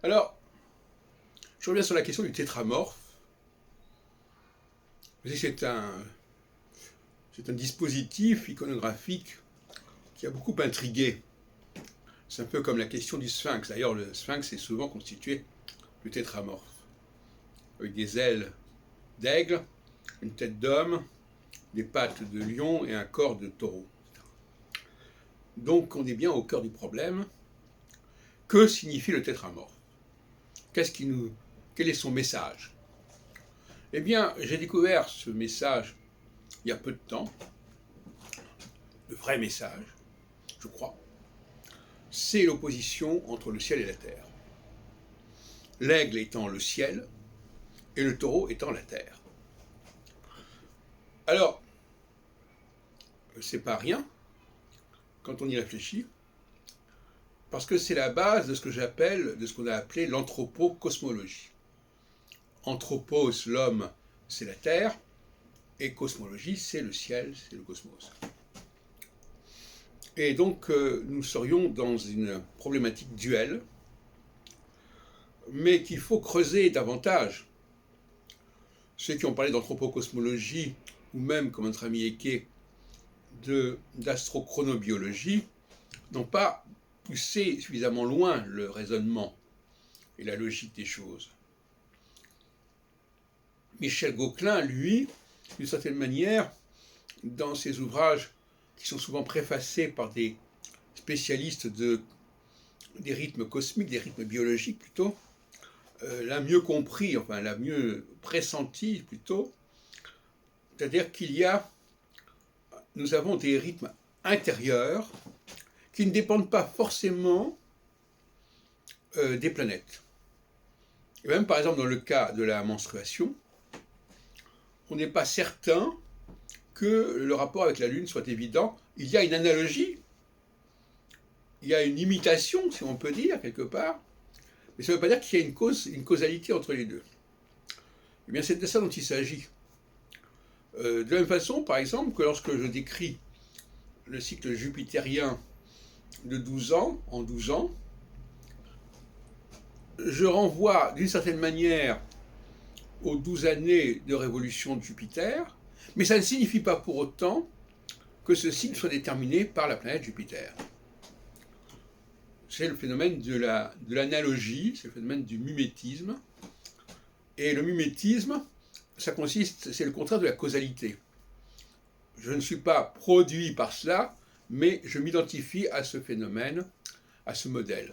Alors, je reviens sur la question du tétramorphe. C'est un dispositif iconographique qui a beaucoup intrigué. C'est un peu comme la question du sphinx. D'ailleurs, le sphinx est souvent constitué de tétramorphes, avec des ailes d'aigle, une tête d'homme, des pattes de lion et un corps de taureau. Donc on est bien au cœur du problème. Que signifie le tétramorphe? Quel est son message? Eh bien, j'ai découvert ce message il y a peu de temps. Le vrai message, je crois, c'est l'opposition entre le ciel et la terre. L'aigle étant le ciel et le taureau étant la terre. Alors, c'est pas rien quand on y réfléchit, parce que c'est la base de ce qu'on a appelé l'anthropocosmologie. Anthropos, l'homme, c'est la terre, et cosmologie, c'est le ciel, c'est le cosmos. Et donc, nous serions dans une problématique duelle, mais qu'il faut creuser davantage. Ceux qui ont parlé d'anthropocosmologie, ou même, comme notre ami Eke, d'astrochronobiologie, n'ont pas poussé suffisamment loin le raisonnement et la logique des choses. Michel Gauquelin, lui, d'une certaine manière, dans ses ouvrages qui sont souvent préfacés par des spécialistes des rythmes cosmiques, des rythmes biologiques plutôt, l'a mieux compris, enfin l'a mieux pressenti plutôt, c'est-à-dire nous avons des rythmes intérieurs qui ne dépendent pas forcément des planètes. Et même par exemple dans le cas de la menstruation, on n'est pas certain que le rapport avec la Lune soit évident. Il y a une analogie, il y a une imitation, si on peut dire, quelque part, mais ça ne veut pas dire qu'il y a une causalité entre les deux. Eh bien, c'est de ça dont il s'agit. De la même façon, par exemple, que lorsque je décris le cycle jupitérien de 12 ans, en 12 ans, je renvoie d'une certaine manière aux 12 années de révolution de Jupiter, mais ça ne signifie pas pour autant que ce cycle soit déterminé par la planète Jupiter. C'est le phénomène de l'analogie, c'est le phénomène du mimétisme. Et le mimétisme, c'est le contraire de la causalité. Je ne suis pas produit par cela, mais je m'identifie à ce phénomène, à ce modèle.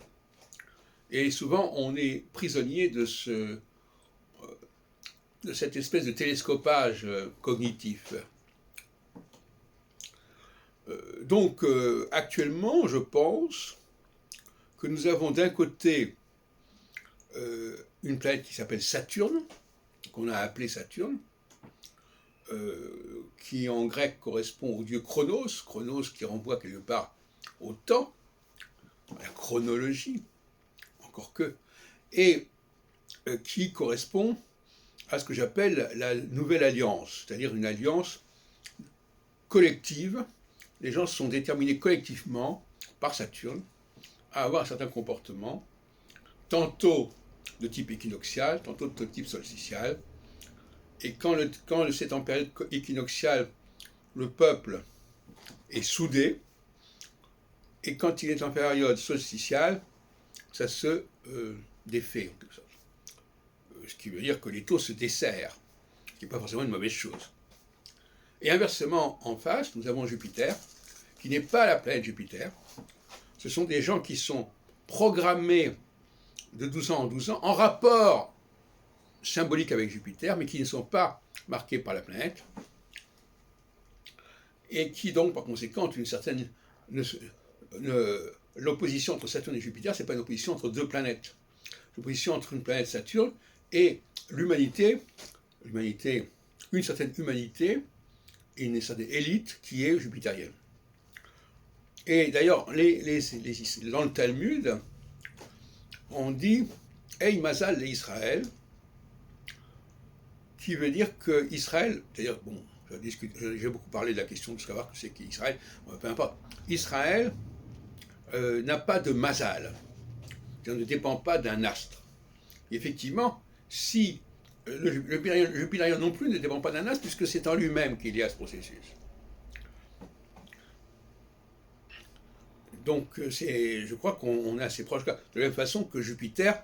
Et souvent, on est prisonnier de cette espèce de télescopage cognitif. Donc, actuellement, je pense que nous avons d'un côté une planète qui s'appelle Saturne, qu'on a appelée Saturne, qui en grec correspond au dieu Chronos, Chronos qui renvoie quelque part au temps, à la chronologie, encore que, et qui correspond à ce que j'appelle la nouvelle alliance, c'est-à-dire une alliance collective. Les gens sont déterminés collectivement par Saturne à avoir un certain comportement, tantôt de type équinoxial, tantôt de type solsticial. Et quand c'est en période équinoxiale, le peuple est soudé, et quand il est en période solsticiale, ça se défait en quelque sorte. Ce qui veut dire que l'étau se dessert, ce qui n'est pas forcément une mauvaise chose. Et inversement, en face, nous avons Jupiter, qui n'est pas la planète Jupiter. Ce sont des gens qui sont programmés de 12 ans en 12 ans, en rapport symbolique avec Jupiter, mais qui ne sont pas marqués par la planète, et qui donc, par conséquent, ont une certaine... L'opposition entre Saturne et Jupiter, ce n'est pas une opposition entre deux planètes. L'opposition entre une planète Saturne et l'humanité, une certaine humanité et une certaine élite qui est jupitérienne. Et d'ailleurs, dans le Talmud, on dit Hey Mazal le Israël, qui veut dire que Israël, c'est-à-dire, bon, j'ai beaucoup parlé de la question de savoir que c'est qu'Israël, peu importe, Israël n'a pas de Mazal. Ça ne dépend pas d'un astre. Et effectivement, si le Jupitérien non plus ne dépend pas d'un astre, puisque c'est en lui-même qu'il y a ce processus. Donc, je crois qu'on est assez proche. De la même façon que Jupiter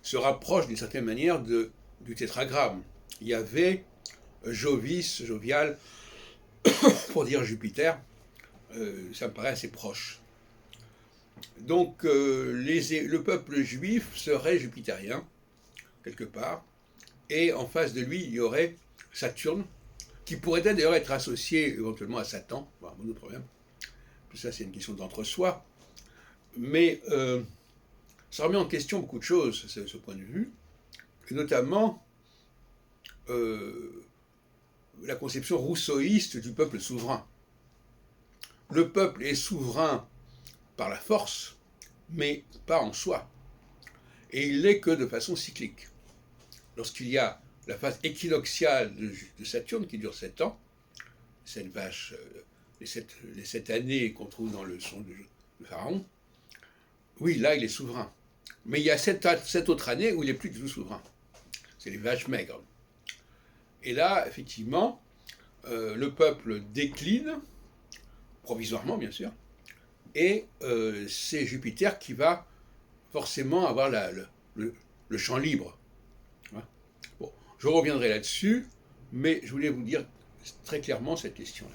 se rapproche d'une certaine manière du tétragramme. Il y avait Jovis, jovial, pour dire Jupiter, ça me paraît assez proche. Donc, le peuple juif serait jupitérien, quelque part, et en face de lui, il y aurait Saturne, qui pourrait d'ailleurs être associé éventuellement à Satan, bon, un autre problème. Ça, c'est une question d'entre-soi. Mais ça remet en question beaucoup de choses, ce point de vue, et notamment la conception rousseauiste du peuple souverain. Le peuple est souverain par la force, mais pas en soi. Et il l'est que de façon cyclique. Lorsqu'il y a la phase équinoxiale de Saturne, qui dure 7 ans, cette vache, les 7 années qu'on trouve dans le son de Pharaon, oui, là, il est souverain. Mais il y a 7 autres années où il n'est plus du tout souverain. C'est les vaches maigres. Et là, effectivement, le peuple décline, provisoirement, bien sûr, et c'est Jupiter qui va forcément avoir le champ libre. Bon, je reviendrai là-dessus, mais je voulais vous dire très clairement cette question-là.